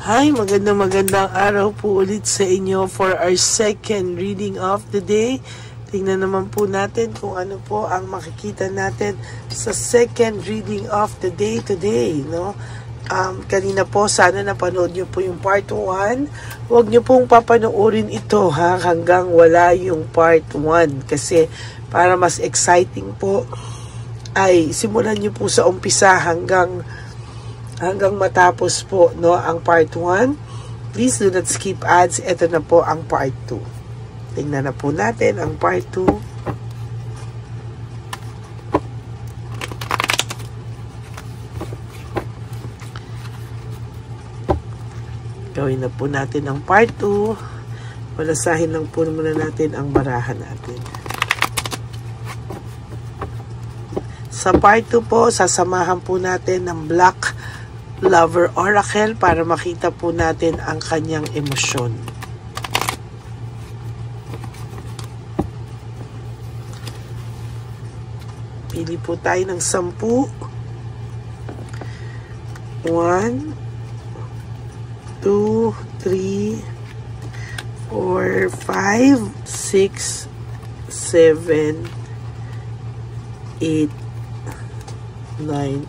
Hi, magandang araw po ulit sa inyo for our second reading of the day. Tingnan naman po natin kung ano po ang makikita natin sa second reading of the day today, no? Kanina po, sana napanood nyo po yung part 1. Huwag nyo pong papanoorin ito hanggang wala yung part 1 kasi para mas exciting po ay simulan nyo po sa umpisa hanggang matapos po, no, ang part 1. Please do not skip ads. Ito na po ang part 2. Tingnan na po natin ang part 2. Gawin na po natin ang part 2. Malasahin lang po muna natin ang barahan natin. Sa part 2 po, sasamahan po natin ng Black Lover Oracle para makita po natin ang kanyang emosyon. Pili po tayo ng 10. 1, 2, 3, 4, 5, 6, 7, 8, 9,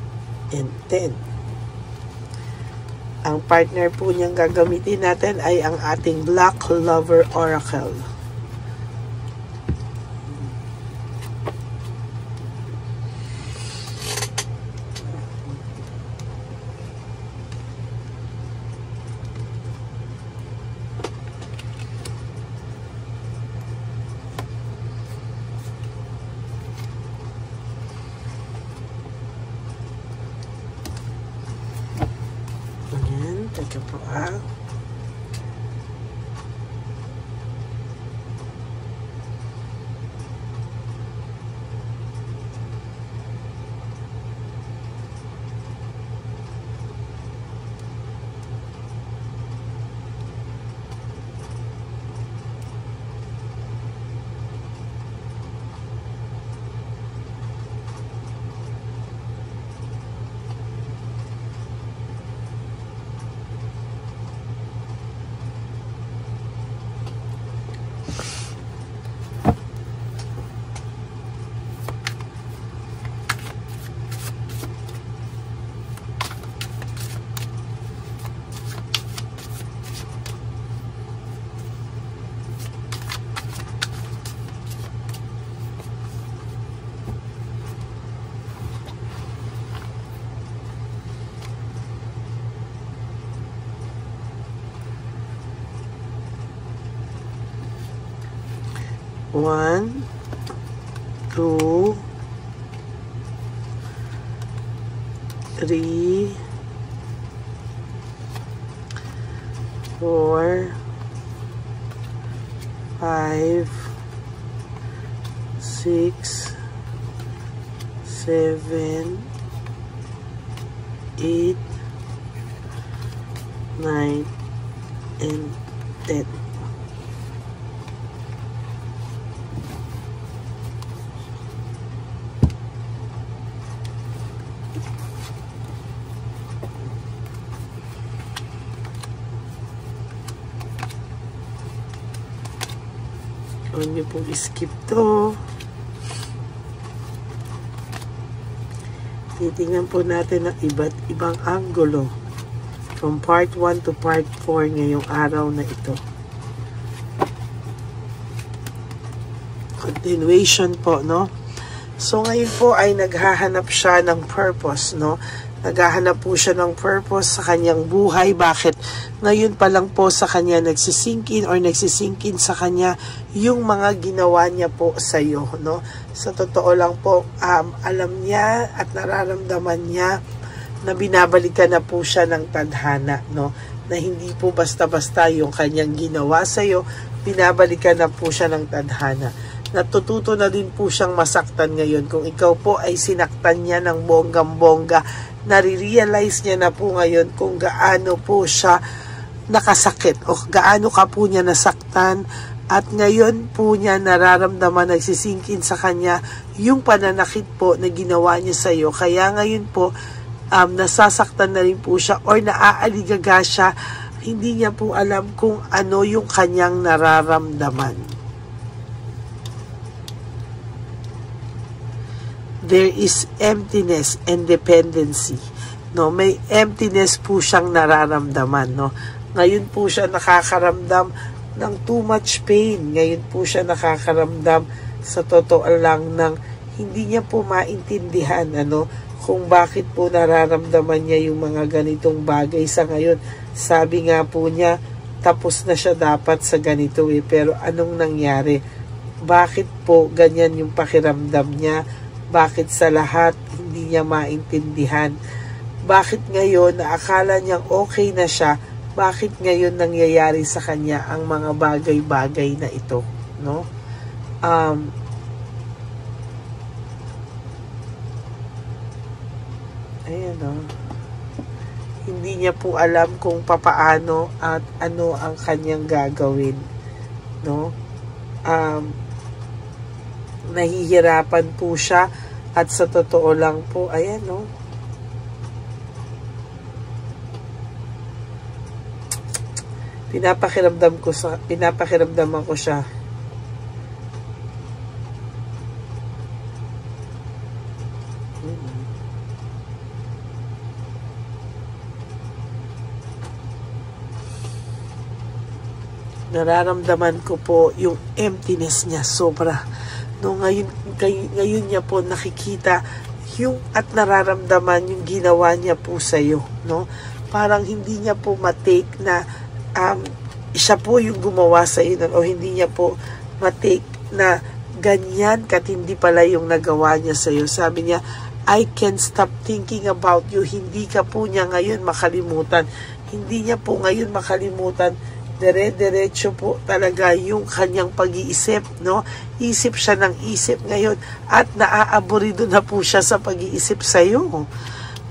and 10. Ang partner po niyang gagamitin natin ay ang ating Black Lover Oracle. Teka po One, 2, 3, 4, 5, 6, 7, 8, 9, and 10. Huwag niyo pong skip to. Titingnan po natin ang iba't ibang anggulo from part 1 to part 4 ngayong araw na ito. Continuation po, no? So ngayon po ay naghahanap siya ng purpose, no? Naghahanap po siya ng purpose sa kanyang buhay. Bakit? Ngayon pa lang po sa kanya nagsisinkin or nagsisinkin sa kanya yung mga ginawa niya po sa iyo, no? Sa totoo lang po, alam niya at nararamdaman niya na binabalikan na po siya ng tadhana, no? Na hindi po basta-basta yung kanyang ginawa sa iyo, binabalikan na po siya ng tadhana. Natututo na din po siyang masaktan ngayon. Kung ikaw po ay sinaktan niya ng bonggang-bongga, nare-realize niya na po ngayon kung gaano po siya nakasakit o gaano ka po niya nasaktan, at ngayon po niya nararamdaman, nagsisingkin sa kanya yung pananakit po na ginawa niya sa iyo. Kaya ngayon po nasasaktan na rin po siya or naaaligaga siya hindi niya po alam kung ano yung kanyang nararamdaman. There is emptiness and dependency. No, may emptiness po siyang nararamdaman, no. Ngayon po siya nakakaramdam ng too much pain. Ngayon po siya nakakaramdam sa totoo lang ng hindi niya po maintindihan kung bakit po nararamdaman niya yung mga ganitong bagay sa ngayon. Sabi nga po niya, tapos na siya dapat sa ganito pero anong nangyari? Bakit po ganyan yung pakiramdam niya? Bakit sa lahat hindi niya maintindihan? Bakit ngayon na akala niyang okay na siya, bakit ngayon nangyayari sa kanya ang mga bagay-bagay na ito, no? Ayan, no? Hindi niya po alam kung papaano at ano ang kanyang gagawin, no? Nahihirapan po siya at sa totoo lang po, ayan, no? Pinapakiramdaman ko siya. Nararamdaman ko po yung emptiness niya sobra. No, ngayon niya po nakikita yung at nararamdaman yung ginawa niya po sa iyo, no? Parang hindi niya po matake na siya po yung gumawa sa iyo o hindi niya po matake na ganyan katindi pala yung nagawa niya sa iyo. Sabi niya, I can't stop thinking about you. Hindi ka po niya ngayon makalimutan. Hindi niya po ngayon makalimutan. Dire-diretso po talaga yung kanyang pag-iisip, no? Isip siya ng isip ngayon at naaaburido na po siya sa pag-iisip sa iyo,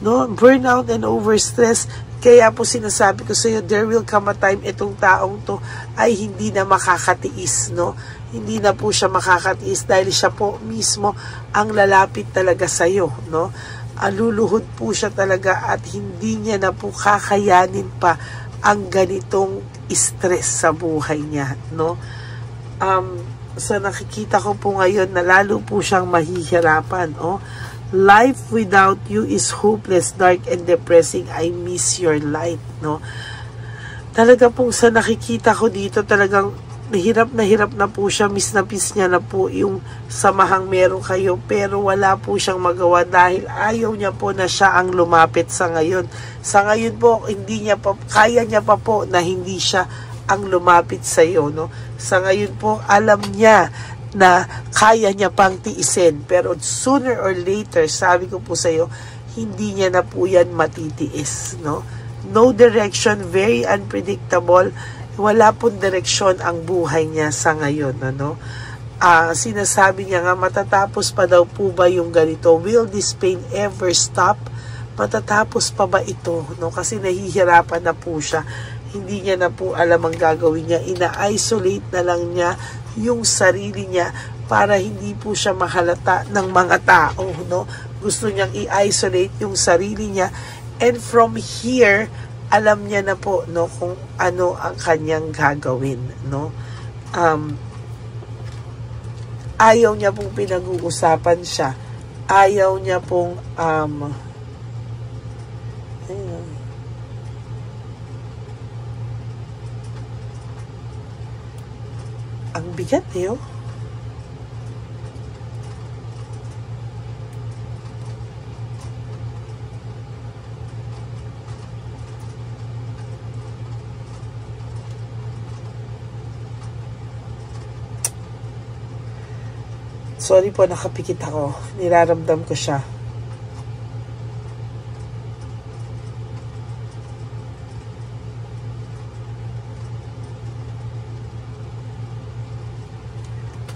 no? Burnout and overstress. Kaya po sinasabi ko sa iyo, there will come a time itong taong to ay hindi na makakatiis, no? Hindi na po siya makakatiis dahil siya po mismo ang lalapit talaga sa iyo, no? Aluluhod po siya talaga at hindi niya na po kakayanin pa ang ganitong stress sa buhay niya, no? So nakikita ko po ngayon na lalo po siyang mahihirapan, Life without you is hopeless, dark, and depressing. I miss your light, no? Talaga pong sa nakikita ko dito, talagang hirap na po siya. Miss na miss niya na po yung samahang meron kayo. Pero wala po siyang magawa dahil ayaw niya po na siya ang lumapit sa ngayon. Sa ngayon po, kaya niya pa po na hindi siya ang lumapit sa iyo, no? Sa ngayon po, alam niya na kaya niya pang tiisin. Pero sooner or later, sabi ko po sa iyo, hindi niya na po yan matitiis, no? No direction, very unpredictable. Wala pong direksyon ang buhay niya sa ngayon, ano? Sinasabi niya nga, matatapos pa daw po ba yung ganito? Will this pain ever stop? Matatapos pa ba ito, no? Kasi nahihirapan na po siya. Hindi niya na po alam ang gagawin niya. Ina-isolate na lang niya yung sarili niya para hindi po siya mahalata ng mga tao, no? Gusto niyang i-isolate yung sarili niya, and from here alam niya na po, no, kung ano ang kanyang gagawin, no? Ayaw niya pong pinag-uusapan siya. Ayaw niya pong ang bigat, oh. Sorry po, nakapikit ako. Niraramdam ko siya.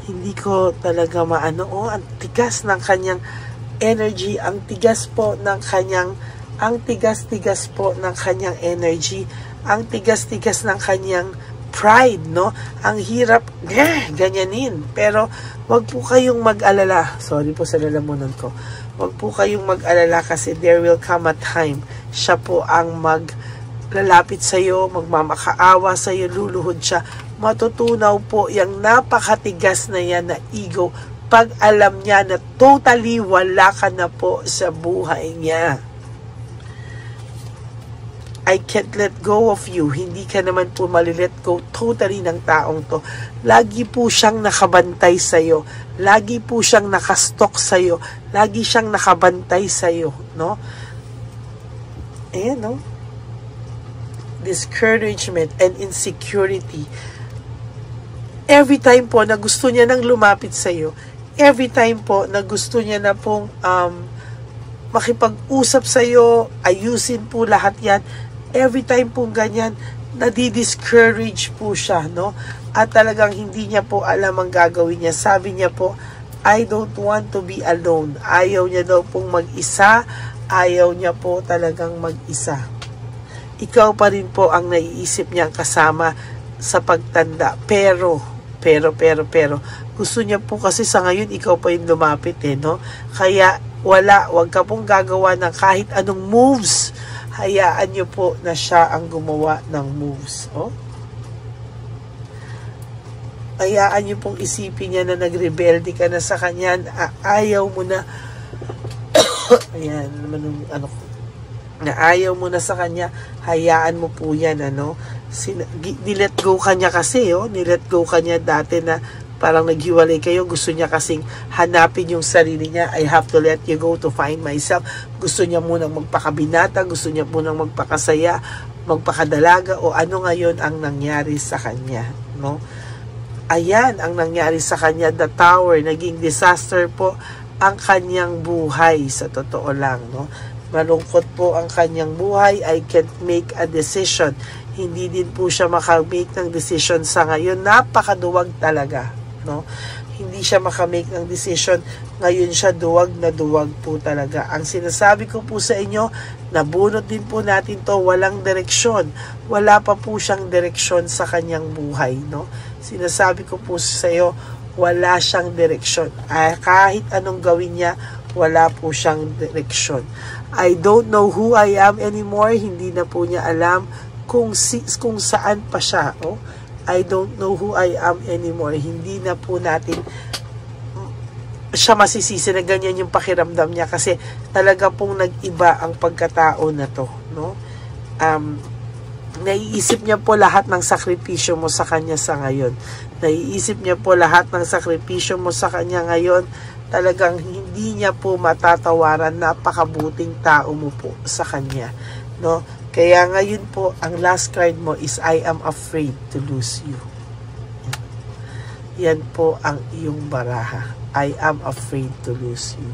Hindi ko talaga maano. Ang tigas ng kanyang energy. Ang tigas po ng kanyang, ang tigas-tigas po ng kanyang energy. Ang tigas-tigas ng kanyang pride, no? Ang hirap, ganyanin. Pero, wag po kayong mag-alala. Sorry po sa lalamunan ko. Wag po kayong mag-alala kasi there will come a time. Siya po ang lalapit sa iyo, magmamakaawa sa iyo, luluhod siya. Matutunaw po yung napakatigas na yan na ego pag alam niya na totally wala ka na po sa buhay niya. I can't let go of you. Hindi ka naman po malilet go totally ng taong to. Lagi po siyang nakabantay sa'yo. Lagi po siyang nakastok sa'yo. Lagi siyang nakabantay sa'yo. No? Ayan, no? Discouragement and insecurity. Every time po na gusto niya nang lumapit sa'yo, every time po na gusto niya na pong makipag-usap sa'yo, ayusin po lahat yan, every time po ganyan, nadi-discourage po siya, no? At talagang hindi niya po alam ang gagawin niya. Sabi niya po, I don't want to be alone. Ayaw niya daw pong mag-isa, ayaw niya po talagang mag-isa. Ikaw pa rin po ang naiisip niyang kasama sa pagtanda. Pero, gusto niya po kasi sa ngayon, ikaw pa yung lumapit no? Kaya, wag ka pong gagawa ng kahit anong moves. Hayaan niyo po na siya ang gumawa ng moves. Oh? Hayaan niyo pong isipin niya na nagrebelde ka na sa kanya. Ayaw mo na, ayan, na ayaw mo na sa kanya, hayaan mo po yan, nilet go ka niya kasi, nilet go ka niya dati na parang naghiwalay kayo, gusto niya kasing hanapin yung sarili niya. I have to let you go to find myself. Gusto niya munang magpakabinata, gusto niya munang magpakasaya, magpakadalaga, o ano ngayon ang nangyari sa kanya, no? Ayan ang nangyari sa kanya, the tower, naging disaster po ang kanyang buhay, sa totoo lang, no? Malungkot po ang kanyang buhay. I can't make a decision. Hindi din po siya makamake ng decision sa ngayon. Napakaduwag talaga, no? Hindi siya makamake ng decision. Ngayon siya duwag na duwag po talaga. Ang sinasabi ko po sa inyo, nabunot din po natin to, walang direksyon. Wala pa po siyang direksyon sa kanyang buhay, no? Sinasabi ko po sa iyo, wala siyang direksyon. Kahit anong gawin niya, wala po siyang direksyon. I don't know who I am anymore. Hindi na po niya alam kung saan pa siya. Oh? I don't know who I am anymore. Hindi na po natin siya masisisi na ganyan yung pakiramdam niya kasi talaga pong nag-iba ang pagkatao na to. No? Naiisip niya po lahat ng sakripisyo mo sa kanya sa ngayon. Naiisip niya po lahat ng sakripisyo mo sa kanya ngayon. Talagang hindi niya po matatawaran, napakabuting tao mo po sa kanya, no? Kaya ngayon po, ang last card mo is I am afraid to lose you. Yan po ang iyong baraha. I am afraid to lose you.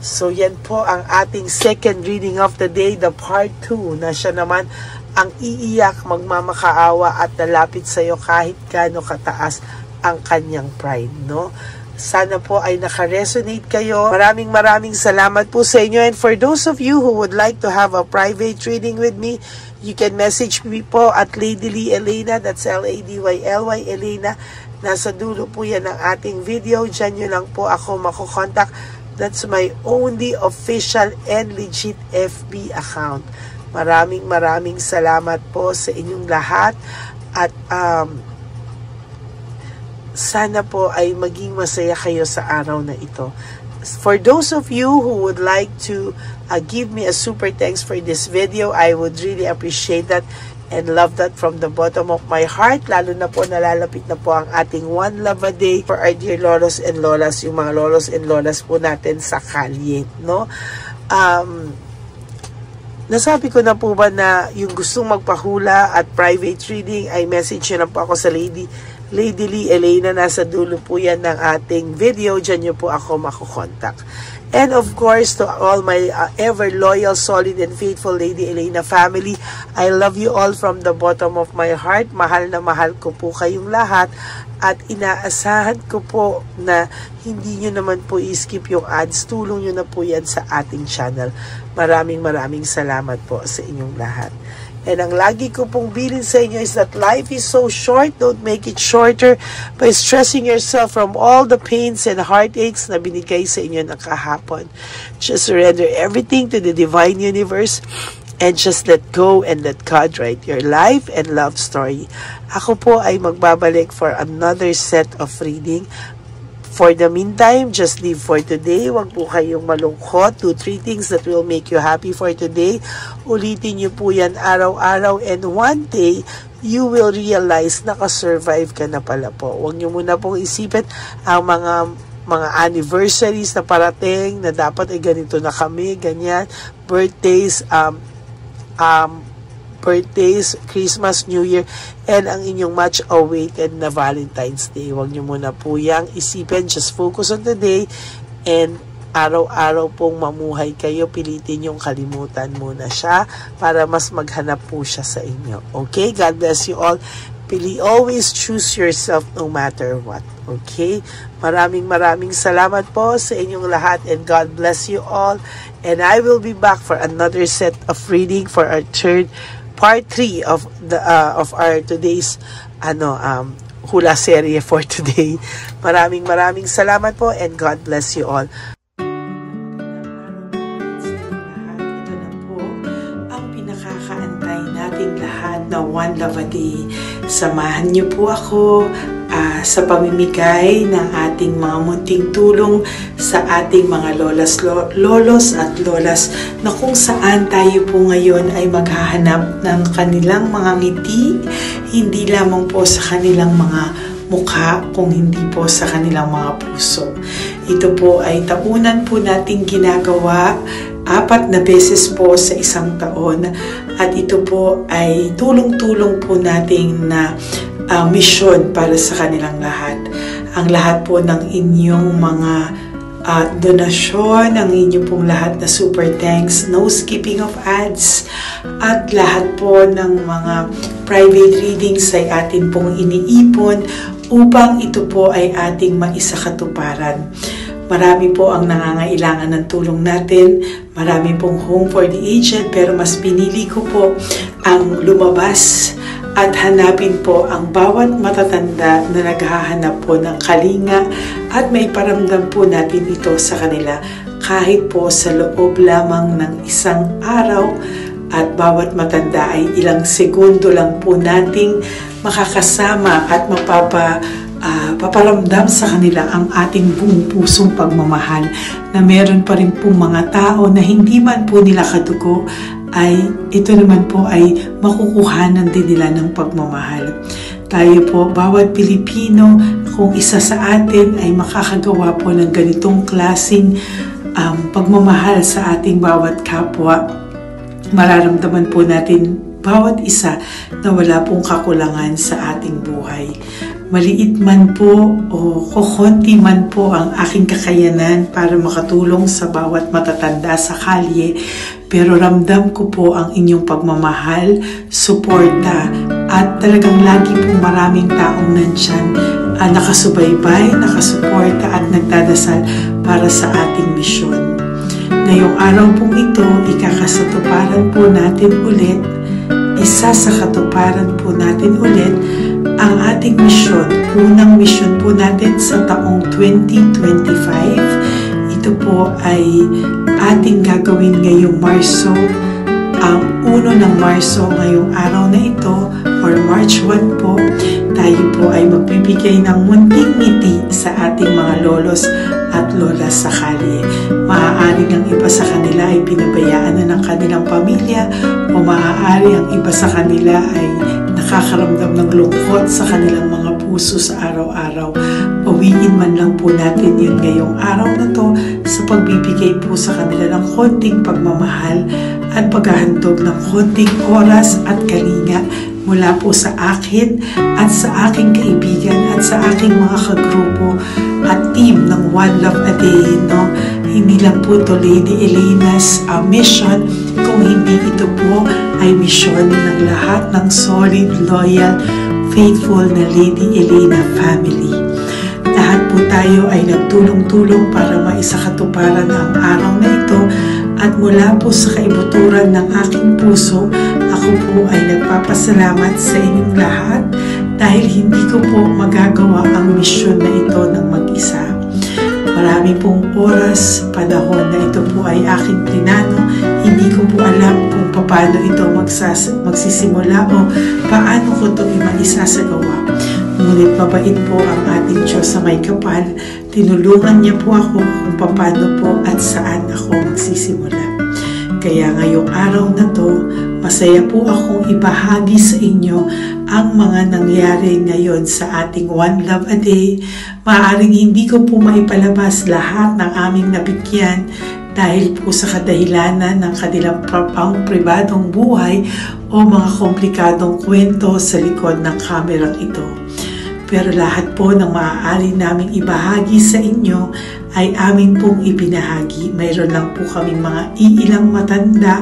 So yan po ang ating second reading of the day, the part 2, na siya naman ang iiyak, magmamakaawa at lalapit sa iyo kahit gaano kataas ang kanyang pride, no? Sana po ay naka-resonate kayo. Maraming salamat po sa inyo. And for those of you who would like to have a private reading with me, you can message me po at Lady Lee Elena. That's Ladyly Elena. Nasa dulo po yan ng ating video. Diyan nyo lang po ako makukontak. That's my only official and legit FB account. Maraming salamat po sa inyong lahat. At sana po ay maging masaya kayo sa araw na ito. For those of you who would like to give me a super thanks for this video, I would really appreciate that and love that from the bottom of my heart. Lalo na po nalalapit na po ang ating One Love a Day for our dear lolos and lolas, yung mga lolos and lolas po natin sa kalye, no? Nasabi ko na po ba na yung gustong magpahula at private reading, ay message nyo na po ako sa Lady Lee Elena. Nasa dulo po yan ng ating video. Diyan nyo po ako makukontak. And of course, to all my ever loyal, solid, and faithful Lady Elena family, I love you all from the bottom of my heart. Mahal na mahal ko po kayong lahat. At inaasahan ko po na hindi nyo naman po i-skip yung ads. Tulong nyo na po yan sa ating channel. Maraming salamat po sa inyong lahat. And ang lagi ko pong bilin sa inyo is that life is so short. Don't make it shorter by stressing yourself from all the pains and heartaches na binigay sa inyo ng kahapon. Just surrender everything to the divine universe and just let go and let God write your life and love story. Ako po ay magbabalik for another set of reading. For the meantime, just live for today. Huwag po kayong malungkot. Do 3 things that will make you happy for today. Ulitin niyo po yan araw-araw, and one day, you will realize nakasurvive ka na pala po. Huwag niyo muna pong isipin ang mga anniversaries na parating na dapat ay ganito na kami, ganyan, birthdays, Christmas, New Year, and ang inyong much awaited na Valentine's Day. Huwag niyo muna po yang isipin. Just focus on the day, and araw-araw pong mamuhay kayo. Pilitin yung kalimutan muna siya para mas maghanap po siya sa inyo. Okay? God bless you all. Always choose yourself no matter what. Okay? Maraming salamat po sa inyong lahat, and God bless you all. And I will be back for another set of reading for our part 3 of our today's hula serye for today. Maraming salamat po, and God bless you all. Ito na po ang pinakakaantay nating lahat na One Love a Day. Samahan niyo po ako sa pamimigay ng ating mga munting tulong sa ating mga lolos at lolas, na kung saan tayo po ngayon ay maghahanap ng kanilang mga ngiti, hindi lamang po sa kanilang mga mukha, kung hindi po sa kanilang mga puso. Ito po ay taunan po nating ginagawa 4 na beses po sa isang taon, at ito po ay tulong-tulong po nating na misyon para sa kanilang lahat. Ang lahat po ng inyong mga donasyon, ang inyong pong lahat na super thanks, no skipping of ads, at lahat po ng mga private readings ay atin pong iniipon upang ito po ay ating maisakatuparan. Marami po ang nangangailangan ng tulong natin. Marami pong home for the aged, pero mas pinili ko po ang lumabas at hanapin po ang bawat matatanda na naghahanap po ng kalinga, at may paramdam po natin ito sa kanila kahit po sa loob lamang ng isang araw, at bawat matanda ay ilang segundo lang po nating makakasama at paparamdam sa kanila ang ating buong pusong pagmamahal, na meron pa rin po mga tao na hindi man po nila kadugo, ay ito naman po ay makukuhanan din nila ng pagmamahal. Tayo po, bawat Pilipino, kung isa sa atin ay makakagawa po ng ganitong klaseng pagmamahal sa ating bawat kapwa, mararamdaman po natin bawat isa na wala pong kakulangan sa ating buhay. Maliit man po o kokonti man po ang aking kakayanan para makatulong sa bawat matatanda sa kalye, pero ramdam ko po ang inyong pagmamahal, suporta, at talagang lagi po maraming taong nandyan, nakasubaybay, nakasuporta, at nagdadasal para sa ating misyon. Ngayong araw pong ito, ikakasatuparan po natin ulit, isasakatuparan po natin ulit ang ating misyon. Unang misyon po natin sa taong 2025. Ito po ay ating gagawin ngayong Marso, ang 1 ng Marso, ngayong araw na ito, or March 1 po. Tayo po ay magbibigay ng munting ngiti sa ating mga lolos at lolas sa kalye. Maaaring ang iba sa kanila ay pinabayaan na ng kanilang pamilya, o maaari ang iba sa kanila ay nakakaramdam ng lungkot sa kanilang mga puso sa araw-araw. Pawiin man lang po natin yun ngayong araw na to sa pagbibigay po sa kanila ng konting pagmamahal at paghahandog ng konting oras at kalinga mula po sa akin at sa aking kaibigan at sa aking mga kagrupo at team ng One Love a Day. No? Hindi lang po ito Lady Elena's mission, kung hindi ito po ay mission ng lahat ng solid, loyal, faithful na Lady Elena family. Lahat po tayo ay nagtulong-tulong para maisakatuparan ang araw na ito, at mula po sa kaibuturan ng aking puso, ako po ay nagpapasalamat sa inyong lahat dahil hindi ko po magagawa ang misyon na ito ng mag-isa. Marami pong oras, panahon na ito po ay aking plinano, hindi ko po alam kung paano ito magsisimula o paano ko ito maisasagawa. Ngunit mabait po ang ating Diyos sa may kapal. Tinulungan niya po ako kung paano po at saan ako magsisimula. Kaya ngayong araw na to, masaya po akong ibahagi sa inyo ang mga nangyari ngayon sa ating One Love a Day. Maaaring hindi ko po maipalabas lahat ng aming nabigyan dahil po sa kadahilanan ng kanilang pribadong buhay o mga komplikadong kwento sa likod ng kamerang ito. Pero lahat po ng maaari naming ibahagi sa inyo ay amin pong ibinahagi. Mayroon lang po kaming mga iilang matanda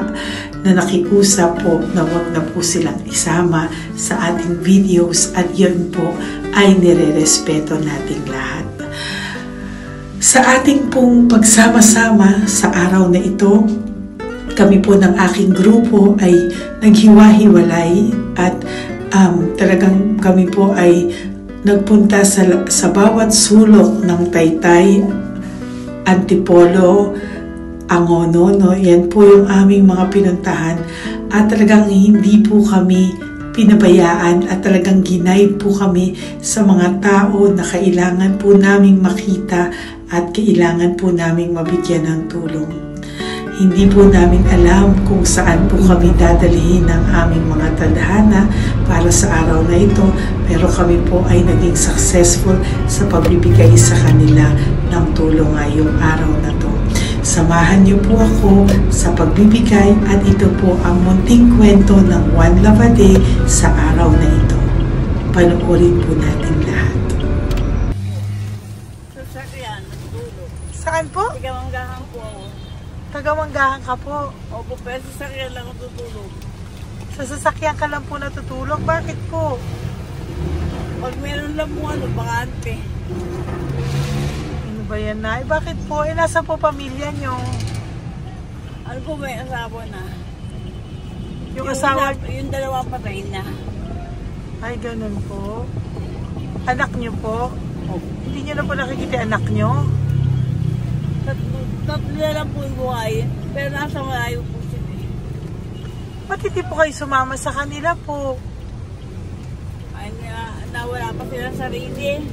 na nakiusap po na wag na po silang isama sa ating videos at yun po ay nire-respeto nating lahat. Sa ating pong pagsama-sama sa araw na ito, kami po ng aking grupo ay naghiwa-hiwalay at talagang kami po ay nagpunta sa bawat sulok ng Taytay, Antipolo, Angono, no? Yan po yung aming mga pinuntahan at talagang hindi po kami pinabayaan at talagang ginaid po kami sa mga tao na kailangan po naming makita at kailangan po naming mabigyan ng tulong. Hindi po namin alam kung saan po kami dadalhin ng aming mga tadhana para sa araw na ito, pero kami po ay naging successful sa pagbibigay sa kanila ng tulong ngayong araw na to. Samahan niyo po ako sa pagbibigay at ito po ang munting kwento ng One Love a Day sa araw na ito. Panoorin po natin lahat. Saan po? Tagamanggahan po ako. Tagamanggahan ka po? Opo, pero sa sasakyan lang ako tutulog. Sa sasakyan ka lang po natutulog? Bakit po? Pag meron lang po bakante. Ano ba yan, Nay? Bakit po? Nasa po pamilya nyo? Ano po, may asawa na. Yung asawa? Yung dalawa patay na. Ay, ganun po. Anak nyo po? Opo. Hindi nyo na po nakikita anak nyo? Tatlo na lang po yung buhay, pero nasa malayo po sila. Ba't hindi po kayo sumama sa kanila po? Ay, nawala pa sila sa sarili.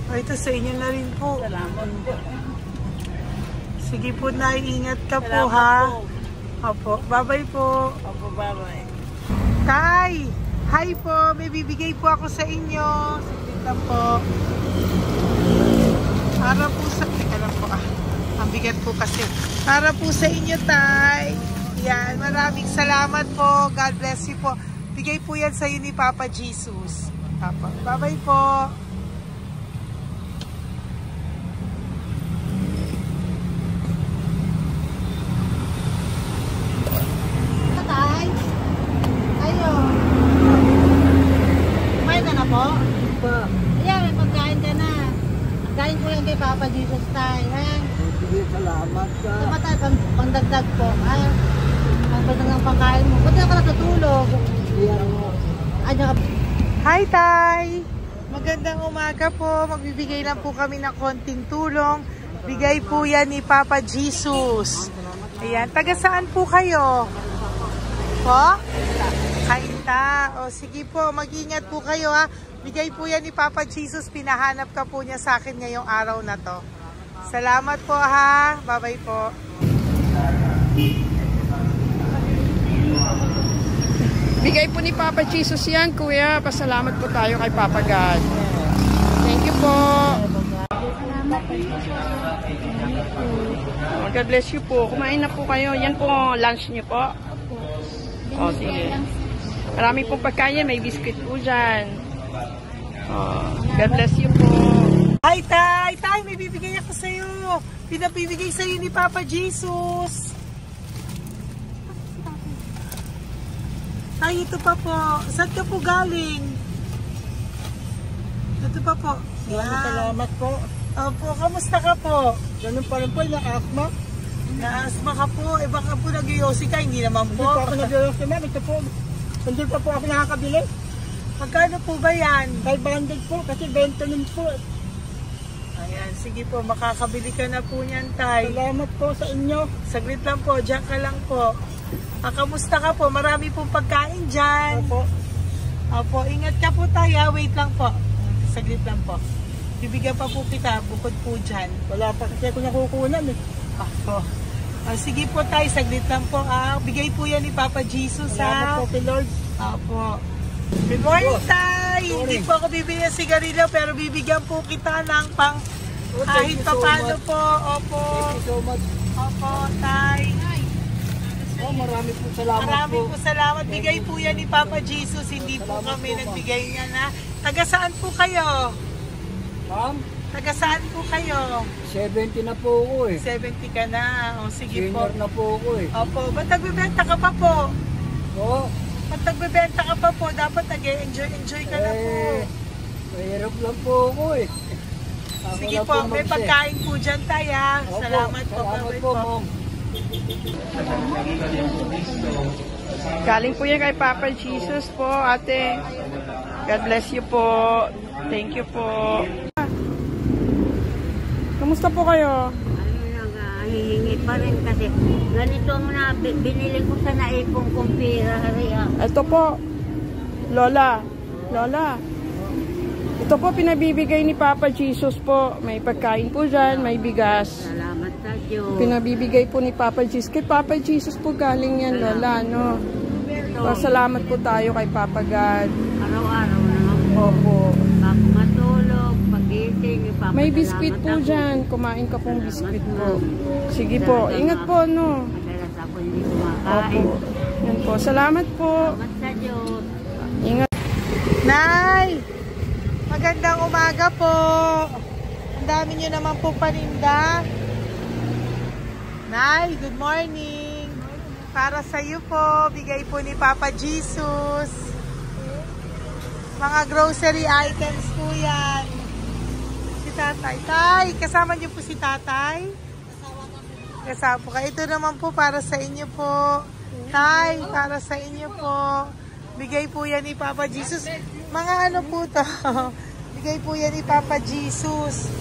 Ay, ito sa inyo na rin po. Salamat po. Sige po, Nay, ingat ka po, Salamat ha? po. Opo, bye-bye po. Opo, bye-bye. Tay! Hi po! May bibigay po ako sa inyo. Saglit lang po. Para po sa... Teka lang po Ang bigat po kasi. Para po sa inyo, Tay. Yan. Maraming salamat po. God bless you po. Bigay po yan sa iyo ni Papa Jesus. Papa. Bye-bye po. Tay? Ayo. Kumain ka na po? Ayan, may pagkain ka na. Galing ko yan kay Papa Jesus, Tay. Sige, salamat ka. Tumatay, pangdagdag po. Pangdagdag ng pagkain mo. Buti na ka natutulog. Hi, Tay! Magandang umaga po. Magbibigay lang po kami ng konting tulong. Bigay po yan ni Papa Jesus. Ayan. Taga saan po kayo? Po? Kainta. O sige po, mag-ingat po kayo, ha. Bigay po yan ni Papa Jesus. Pinahanap ka po niya sa akin ngayong araw na to. Salamat po, ha. Bye-bye po. Bigay po ni Papa Jesus yan, Kuya. Pasalamat po tayo kay Papa God. Thank you po. Oh, God bless you po. Kumain na po kayo. Yan po lunch niyo po. Oh, sige. Marami pong pagkain. May biscuit po dyan. Oh, God bless you po. Hi, Tay! Tay, may bibigay ako sa'yo. Pinabibigay sa'yo ni Papa Jesus. Tay, ito pa po. Saan ka po galing? Ito pa po. Salamat po. Opo, kamusta ka po? Ganun pa rin po, na-asma. Na-asma ka po. Eh baka po nag-yosi ka, hindi naman Hindi po. po ako nag-ios naman. Ito po. Hindi pa po ako nakakabili. Magkano po ba yan? 500 po, kasi 20 nun po. Ayan, sige po, makakabili ka na po niyan, Tay. Salamat po sa inyo. Saglit lang po, diyan ka lang po. Kamusta ka po? Marami pong pagkain dyan. Opo. Opo, ingat ka po, Tay. Wait lang po. Saglit lang po. Bibigyan pa po kita, bukod po dyan. Wala pa kasi ako nakukunan eh. Opo. Sige po, Tay, saglit lang po. Bigay po yan ni Papa Jesus, Salamat po kay Lord. Opo. Good morning, Tay! Hindi po ako bibili ng sigarilyo, pero bibigyan po kita ng pang kahit pa paano po. Opo. Thank you so much. Opo, Tay. Oh, marami po salamat Marami po. po salamat. Bigay po yan ni Papa Jesus. Hindi po Salamat kami po, ma'am. nagbigay niya na. Taga saan po kayo? Ma'am, Taga saan po kayo? 70 na po ako eh. 70 ka na. O sige po. Senior na po ako eh. Opo. Ba't nagbibenta ka pa po? Oo. Ba't nagbibenta ka pa po? Dapat nag-enjoy ka na po. Mahirap lang po ako eh. Ako Sige lang po. May mag-set. pagkain po dyan, Tay, ha? Opo, Salamat po. Salamat Bye-bye po, ma'am. Galing po yan kay Papa Jesus po, ate. God bless you po. Thank you po. Kamusta po kayo? Hihingi pa rin kasi ganito mo na binili ko sa naipong kong pera. Ito po, Lola. Lola. Ito po pinabibigay ni Papa Jesus po. May pagkain po dyan, may bigas. Salamat sa Diyos. Pinabibigay po ni Papa Jesus. Kay Papa Jesus po galing yan, Lola, no? Salamat po tayo kay Papa God. Araw-araw naman po. Opo. Bago matulog, pagising, ipapasalamat May biskwit po ako. dyan. Kumain ka pong biskwit po. Sige po. Ingat po, no? Madalas ako hindi kumakain. Opo. Yan po. Salamat po. Salamat sa Diyos. Ingat. Nay! Magandang umaga po. Ang dami nyo naman po paninda. Nay, good morning. Para sa iyo po, bigay po ni Papa Jesus. Mga grocery items po yan. Si Tatay. Tay, kasama niyo po si Tatay? Kasama po kayo. Ito naman po para sa inyo po. Tay, para sa inyo po. Bigay po yan ni Papa Jesus. Mga ano po to? Bigay po yan ni Papa Jesus.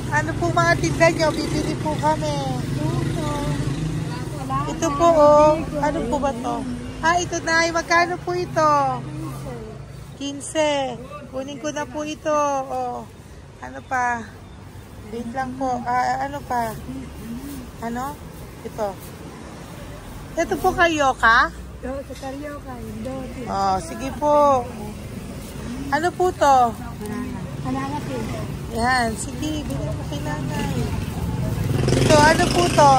Ano po mga tinda nyo? Bibili po kami. Ito po oh. Ano po ba to? Ito na. Magkano po ito? 15. Kunin ko na po ito. Oh. Ano pa? Wait lang po. Ano pa? Ano? Ito. Ito po kayo ka? Sa Carioca, Oh, sige po. Ano po to? Banana pin. Yan, sige, bilhin mo kay nanay. Ito, ano po to?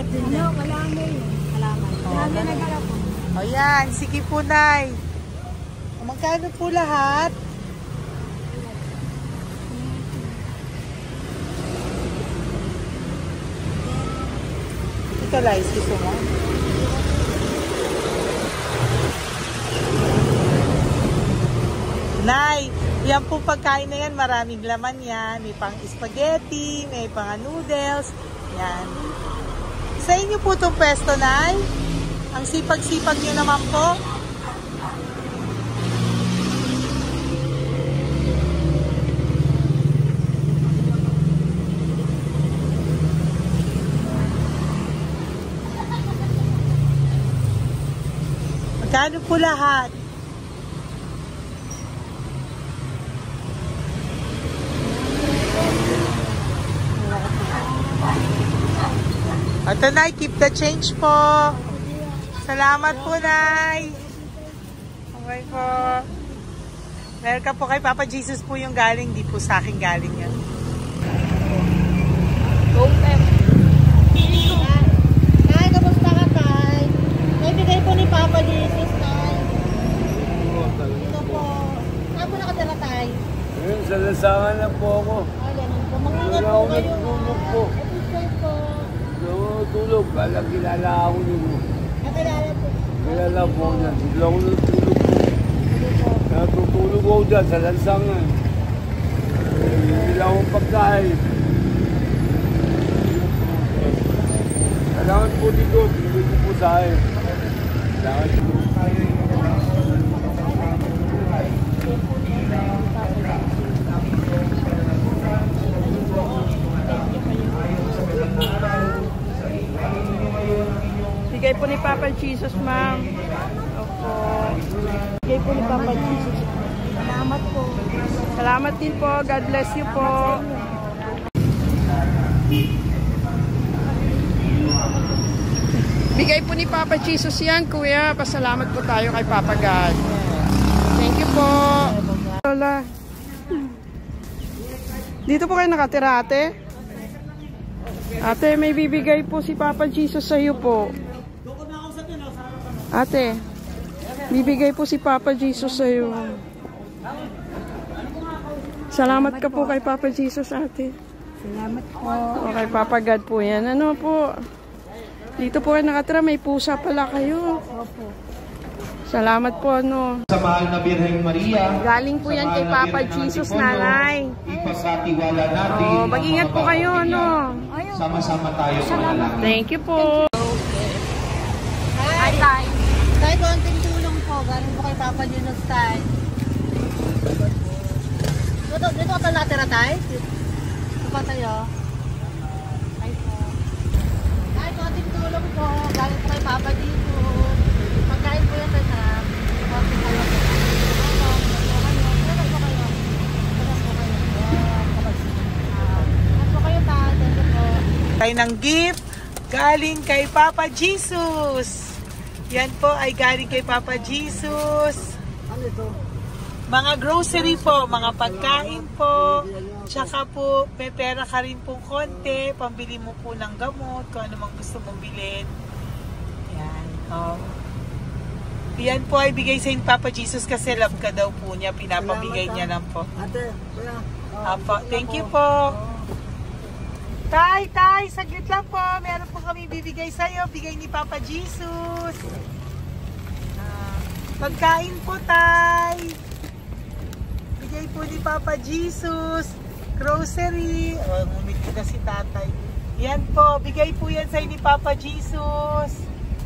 Ano? Kalamay. Kalamay. Kalamay na galap. O yan, sige po, Nay. Magkano po lahat? Ito, Lice, gusto mo? Nay, yan po pagkain na yan, maraming laman yan. May pang spaghetti, may pang noodles. Yan. Sa inyo po itong pwesto, Nay? Ang sipag-sipag nyo naman po. Magkano po lahat? Ito, Nay, keep the change po. Salamat po, Nay. Okay po. Meron ka po kay Papa Jesus po yung galing, di po sa akin galing yan. Tay, kamusta ka, Tay? May bigay po ni Papa Jesus, Tay. Ito po. Saan po nakatira, Tay? Ngayon, sa lasangan na po ako. Ganun po. Mag-ingat Wala po ako kayo. natulog po. Ito po. Natulog. Kala kilala ako nyo. Nakilala po. Kilala po na. Bigla ako natulog po. Natutulog ako dyan sa lansangan. Bigla akong pagkain. Kailangan po dito. Bigay ko po sa akin. Kailangan po. Papa Jesus, ma'am. Opo. Bigay po ni Papa Jesus. Salamat po. Salamat din po. God bless you po. Bigay po ni Papa Jesus yan, kuya. Pasalamat po tayo kay Papa God. Thank you po. Lola. Dito po kayo nakatira, ate? Ate, may bibigay po si Papa Jesus sa iyo po. Ate, bibigay po si Papa Jesus sa iyo. Salamat ka po kay Papa Jesus, ate. Salamat po. O kay Papa God po yan. Ano po? Dito po kayo nakatira, may pusa pala kayo. Opo. Salamat po, ano. Sa mahal na Birheng Maria. Galing po yan kay Papa Jesus, nanay. Ipagkatiwala natin. Oh, mag-ingat po kayo, ano. Sama-sama tayo manalangin. Thank you po. Hi, Tay. Tay, konting tulong po. Galing po kay Papa Jesus, Tay. Dito ka natira, Tay? Dito pa tayo. Hi po. Tay, konting tulong po. Galing po kay Papa Jesus. Pagkain po yan, Tay, ha? Konting tulong po. Tayo ng gift galing kay Papa Jesus. Yan po ay galing kay Papa Jesus. Ano ito? Mga grocery po, mga pagkain po. Tsaka po, may pera ka rin po konti. Pambili mo po ng gamot, kung ano mang gusto mong bilhin. Yan. Yan po ay bigay sa Papa Jesus kasi love ka daw po niya. Pinapabigay niya lang po. Ate, kuya. Apo, thank you po. Tay, saglit lang po. Meron po kami bibigay sa'yo. Bigay ni Papa Jesus. Pagkain po, Tay. Bigay po ni Papa Jesus. Grocery. Ngumiti na si Tatay. Yan po. Bigay po yan sa'yo ni Papa Jesus.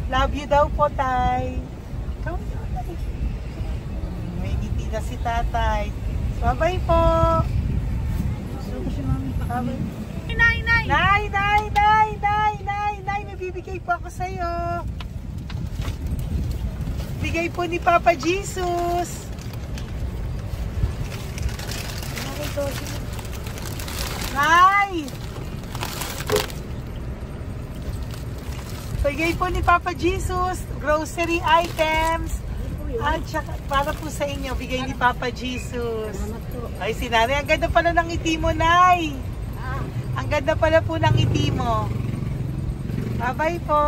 Love you daw po, Tay. May ngiti na si Tatay. Bye-bye po. Bye-bye. Nay, may bibigay po ako sa'yo. Bigay po ni Papa Jesus. Nay! Bigay po ni Papa Jesus, grocery items. At saka, para po sa inyo, bigay ni Papa Jesus. Ay, si Nanay, ang ganda pala ng ngiti mo, Nay. Ang ganda pala po ng ngiti mo. Bye-bye po.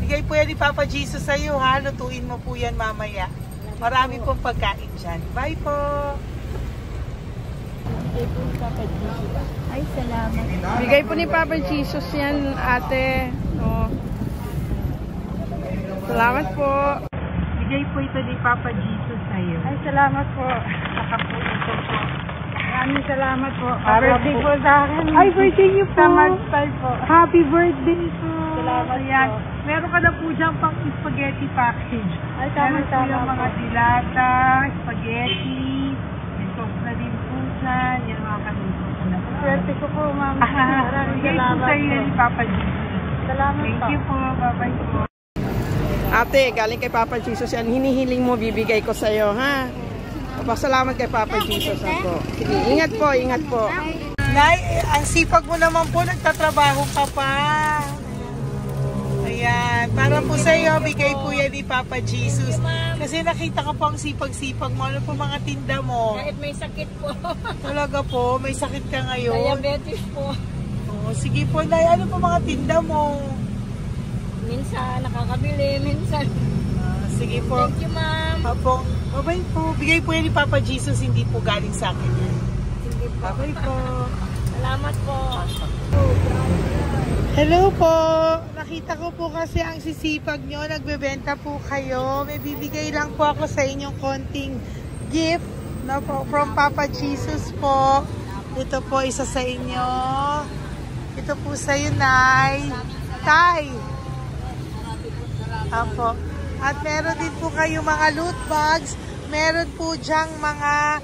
Bigay po yan ni Papa Jesus sa iyo, ha? Lutuin mo po yan mamaya. Marami pong pagkain dyan. Bye po. Ay, salamat. Bigay po ni Papa Jesus yan, ate. Oh. Salamat po. Bigay po ito ni Papa Jesus sa iyo. Ay, salamat po. Saka po ito po. Maraming salamat po. Birthday po sa akin. Ay, birthday niyo po. Sa Magpal po. Happy birthday po. Salamat Ayan. po. Meron ka na po dyan pang spaghetti package. Ay, Meron po tama-tama yung mga po. dilata, spaghetti, may sauce na din po dyan. Yan mga kaluto ko na po. Swerte ko po, ma'am. Maraming Bigay po salamat sa iyo po. ni Papa Jesus. Salamat Thank po. you po. Bye-bye po. Ate, galing kay Papa Jesus yan. Hinihiling mo, bibigay ko sa iyo, ha? Pasalamat kay Papa Jesus ako. Sige, ingat po, ingat po. Nay, ang sipag mo naman po, nagtatrabaho ka pa. Ayan, para po sa iyo, bigay po yan ni Papa Jesus. Kasi nakita ko po ang sipag-sipag mo. Ano po mga tinda mo? Kahit may sakit po. Talaga po, may sakit ka ngayon. Diabetes po. Oh, sige po, Nay, ano po mga tinda mo? Minsan nakakabili, minsan. Sige po. Thank you, ma'am. Apo, bye po. Bigay po yan ni Papa Jesus, hindi po galing sa akin yan. Sige po. Bye po. Salamat po. Hello po. Nakita ko po kasi ang sisipag nyo. Nagbebenta po kayo. May bibigay lang po ako sa inyong konting gift, no, po, from Papa Jesus po. Ito po isa sa inyo. Ito po sa iyo, Nay. Tay. Apo. At meron din po kayo mga loot bags. Meron po dyang mga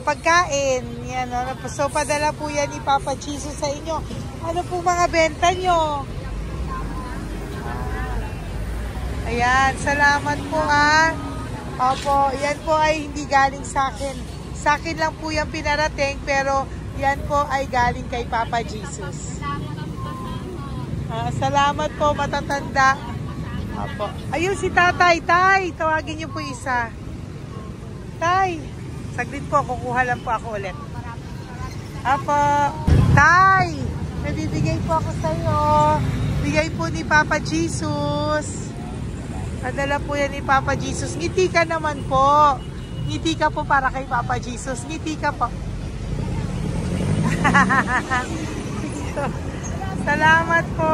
pagkain. Yan, no? So, padala po yan ni Papa Jesus sa inyo. Ano po mga benta nyo? Ayan, salamat po Opo, yan po ay hindi galing sa akin. Sa akin lang po yung pinarating, pero yan po ay galing kay Papa Jesus. Salamat po, matatanda. Opo. Ayun si Tatay. Tay, tawagin niyo po isa. Tay, saglit po, kukuha lang po ako ulit. Opo. Tay, nabibigay po ako sa iyo. Bigay po ni Papa Jesus. Padala po yan ni Papa Jesus. Ngiti ka naman po. Ngiti ka po para kay Papa Jesus. Ngiti ka po. Salamat po.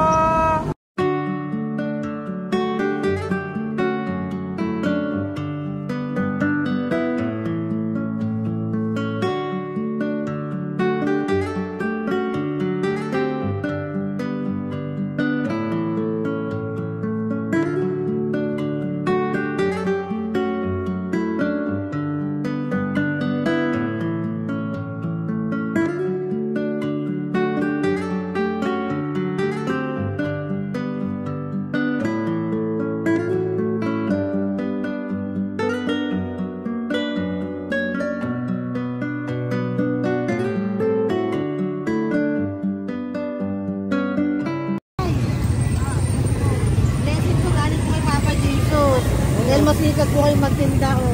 Dahil masikat po kayo magtinda o.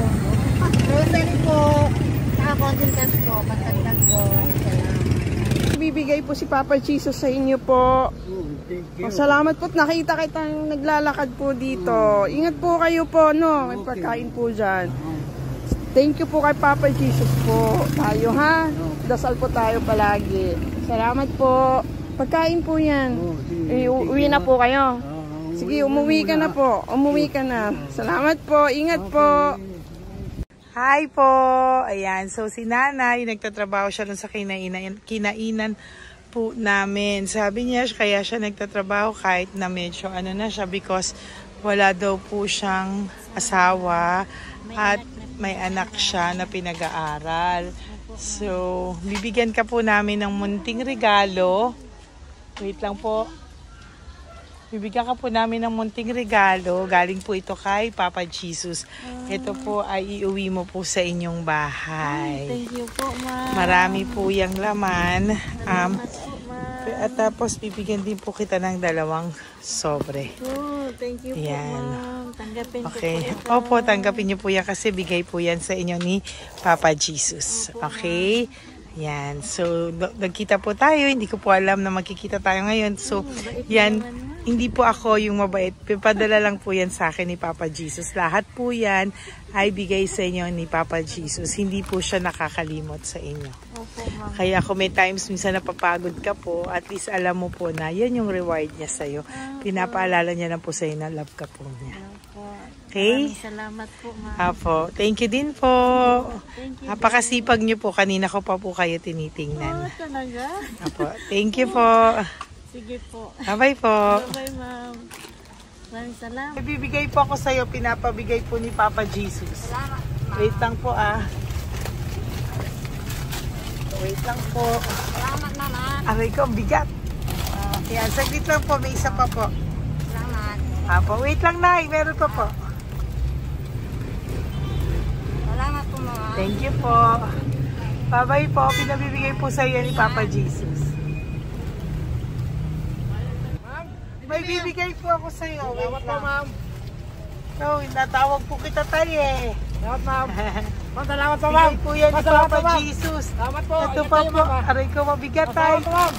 Rosary po, naka-content po, matagdag po. Bibigay po si Papa Jesus sa inyo po. Salamat po, nakita kitang naglalakad po dito. Ingat po kayo po, no? May pagkain po dyan. Thank you po kay Papa Jesus po. Tayo ha? Dasal po tayo palagi. Salamat po. Pagkain po yan. Uwi na po kayo. Sige, umuwi ka na po. Umuwi ka na. Salamat po. Ingat po. Hi po. Ayan. So, si Nanay, nagtatrabaho siya dun sa kinainan po namin. Sabi niya, kaya siya nagtatrabaho kahit na medyo ano na siya because wala daw po siyang asawa at may anak siya na pinag-aaral. So, bibigyan ka po namin ng munting regalo. Wait lang po. Bibigyan ka po namin ng munting regalo. Galing po ito kay Papa Jesus. Ito po ay iuwi mo po sa inyong bahay. Thank you po, ma'am. Marami po yung laman. At tapos bibigyan din po kita ng 2 sobre. Oh, thank you po, ma'am. Tanggapin okay. ko po. Opo, tanggapin niyo po yan kasi bigay po yan sa inyo ni Papa Jesus. Okay? Yan. So, nagkita po tayo. Hindi ko po alam na magkikita tayo ngayon. So, yan. Hindi po ako yung mabait. Padala lang po yan sa akin ni Papa Jesus. Lahat po yan ay bigay sa inyo ni Papa Jesus. Hindi po siya nakakalimot sa inyo. Opo, ma'am. Kaya kung may times minsan napapagod ka po, at least alam mo po na yan yung reward niya sa'yo. Pinapaalala niya lang po sa'yo na love ka po niya. Okay? Maraming salamat po, ma'am. Apo. Thank you din po. Thank you. Napakasipag niyo po. Kanina ko pa po kayo tinitingnan. Talaga? Apo. Thank you po. Sige po. Bye-bye po. Bye-bye, ma'am. Maraming salamat. Bibigay po ako sa'yo. Pinapabigay po ni Papa Jesus. Salamat, ma'am. Wait lang po Wait lang po. Salamat, ma'am. Aray ko, bigat. Yan, saglit lang po. May isa pa po. Salamat. Apo, wait lang na. Meron pa po. Salamat po, ma'am. Thank you po. Bye-bye po. Pinabibigay po sa iyo ni Papa Jesus. May bibigay po ako sa iyo. Wait lang. ma'am. No, natawag po kita tayo eh. Salamat, ma'am. Ma'am, salamat po, ma'am. Bigay po yan ni Salamat Papa po, ma'am. Jesus. Salamat po. Ito Ingat pa kayo, po. ma'am. Aray ko, mabigat tayo. Salamat po, ma'am.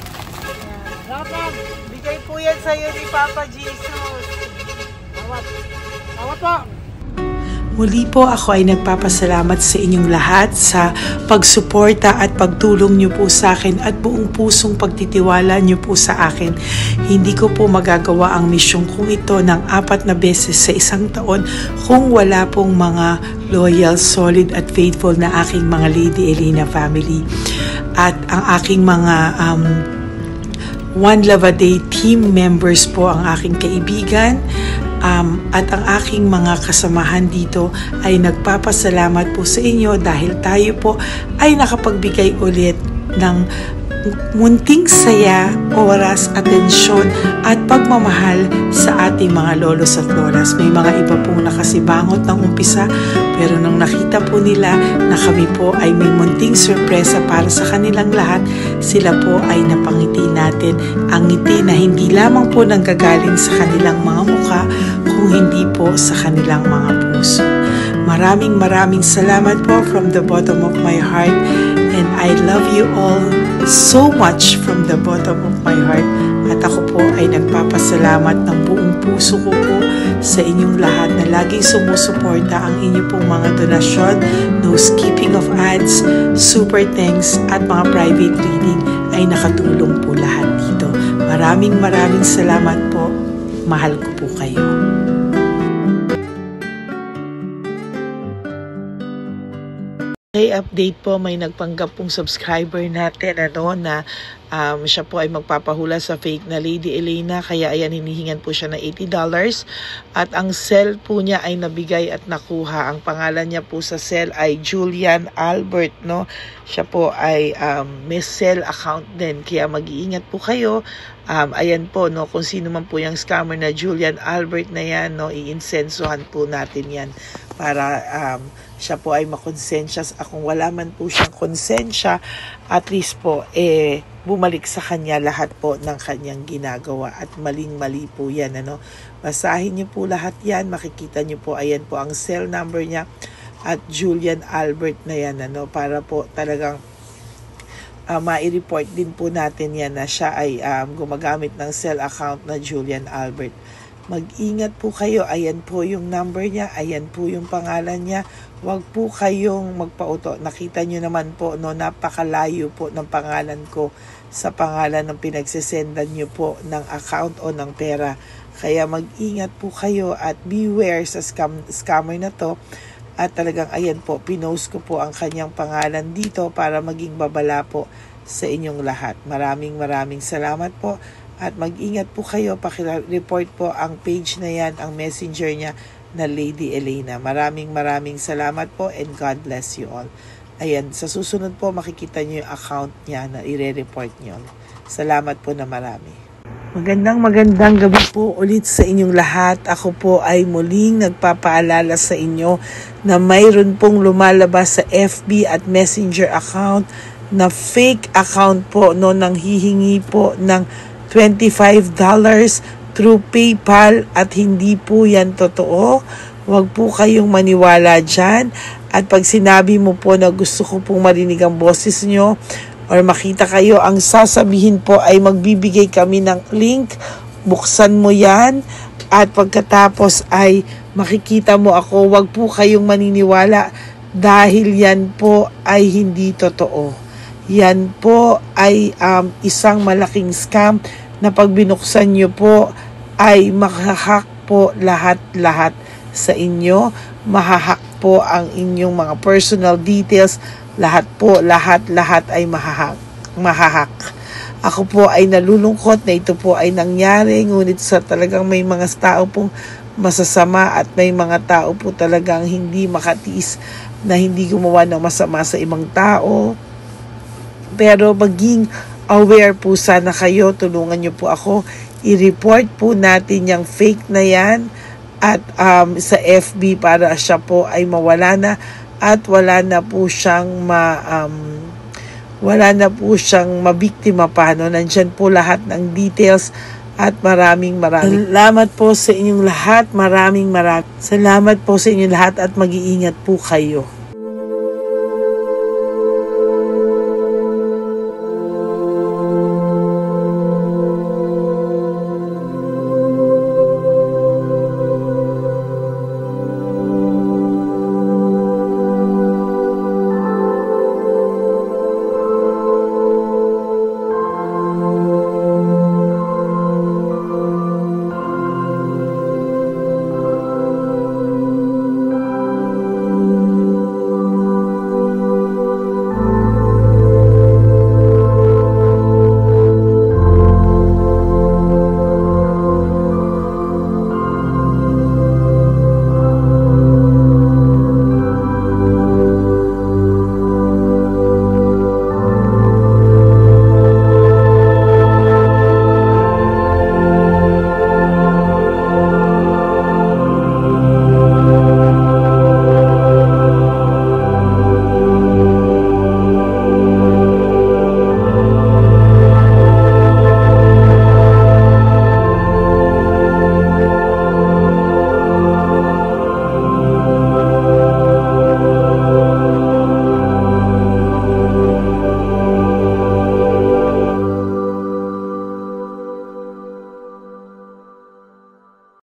Salamat, ma'am. Bigay po yan sa iyo ni Papa Jesus. Salamat. Salamat po. Muli po ako ay nagpapasalamat sa inyong lahat sa pagsuporta at pagtulong niyo po sa akin at buong pusong pagtitiwala niyo po sa akin. Hindi ko po magagawa ang misyong kong ito ng 4 na beses sa isang taon kung wala pong mga loyal, solid at faithful na aking mga Lady Elena family. At ang aking mga One Love a Day team members po ang aking kaibigan. At ang aking mga kasamahan dito ay nagpapasalamat po sa inyo dahil tayo po ay nakapagbigay ulit ng munting saya, oras, atensyon at pagmamahal sa ating mga lolos at lolas. May mga iba pong nakasibangot ng umpisa, pero nung nakita po nila na kami po ay may munting sorpresa para sa kanilang lahat, sila po ay napangiti natin. Ang ngiti na hindi lamang po nanggagaling sa kanilang mga mukha, kung hindi po sa kanilang mga puso. Maraming salamat po from the bottom of my heart, and I love you all so much from the bottom of my heart. At ako po ay nagpapasalamat ng buong puso ko po sa inyong lahat na laging sumusuporta. Ang inyo pong mga donasyon, no skipping of ads, super thanks at mga private reading ay nakatulong po lahat dito. Maraming salamat po. Mahal ko po kayo. Okay, update po, may nagpanggap pong subscriber natin na siya po ay magpapahula sa fake na Lady Elena, kaya ayan, hinihingan po siya na $80 at ang cell po niya ay nabigay at nakuha. Ang pangalan niya po sa cell ay Julian Albert, no? Siya po ay may cell account din, kaya mag-iingat po kayo. Ayan po, no, kung sino man po yung scammer na Julian Albert na yan, no, iinsensuhan po natin yan para siya po ay makonsensya. Kung wala man po siyang konsensya, at least po bumalik sa kanya lahat po ng kanyang ginagawa, at maling-mali po yan, ano. Basahin niyo po lahat yan, makikita niyo po, ayan po ang cell number niya at Julian Albert na yan, ano, para po talagang ma-report din po natin yan na siya ay gumagamit ng cell account na Julian Albert. Mag-ingat po kayo, ayan po yung number niya, ayan po yung pangalan niya. Huwag po kayong magpauto. Nakita nyo naman po, no, napakalayo po ng pangalan ko sa pangalan ng pinagsesendan nyo po ng account o ng pera. Kaya mag-ingat po kayo at beware sa scammer na to. At talagang ayan po, pinost ko po ang kanyang pangalan dito para maging babala po sa inyong lahat. Maraming salamat po. At mag-ingat po kayo, pakireport po ang page na yan, ang messenger niya na Lady Elena. Maraming salamat po, and God bless you all. Ayan, sa susunod po makikita niyo yung account niya na ire-report niyo. Salamat po na marami. Magandang gabi po ulit sa inyong lahat. Ako po ay muling nagpapaalala sa inyo na mayroon pong lumalabas sa FB at Messenger account na fake account po, no, nang hihingi po ng $25 through PayPal, at hindi po yan totoo. Huwag po kayong maniwala dyan. At pag sinabi mo po na gusto ko pong marinig ang boses nyo or makita kayo, ang sasabihin po ay magbibigay kami ng link, buksan mo yan, at pagkatapos ay makikita mo ako. Huwag po kayong maniniwala dahil yan po ay hindi totoo. Yan po ay isang malaking scam na pag binuksan nyo po ay mahahack po lahat sa inyo. Mahahack po ang inyong mga personal details. Lahat ay mahahack. Ako po ay nalulungkot na ito po ay nangyari, ngunit sa talagang may mga tao pong masasama at may mga tao po talagang hindi makatiis na hindi gumawa ng masama sa ibang tao. Pero maging aware po sana kayo, tulungan nyo po ako, i-report po natin yung fake na yan at sa FB para siya po ay mawala na at wala na po siyang mabiktima pa, no? Nandyan po lahat ng details at maraming salamat po sa inyong lahat. Maraming salamat po sa inyong lahat at mag-iingat po kayo.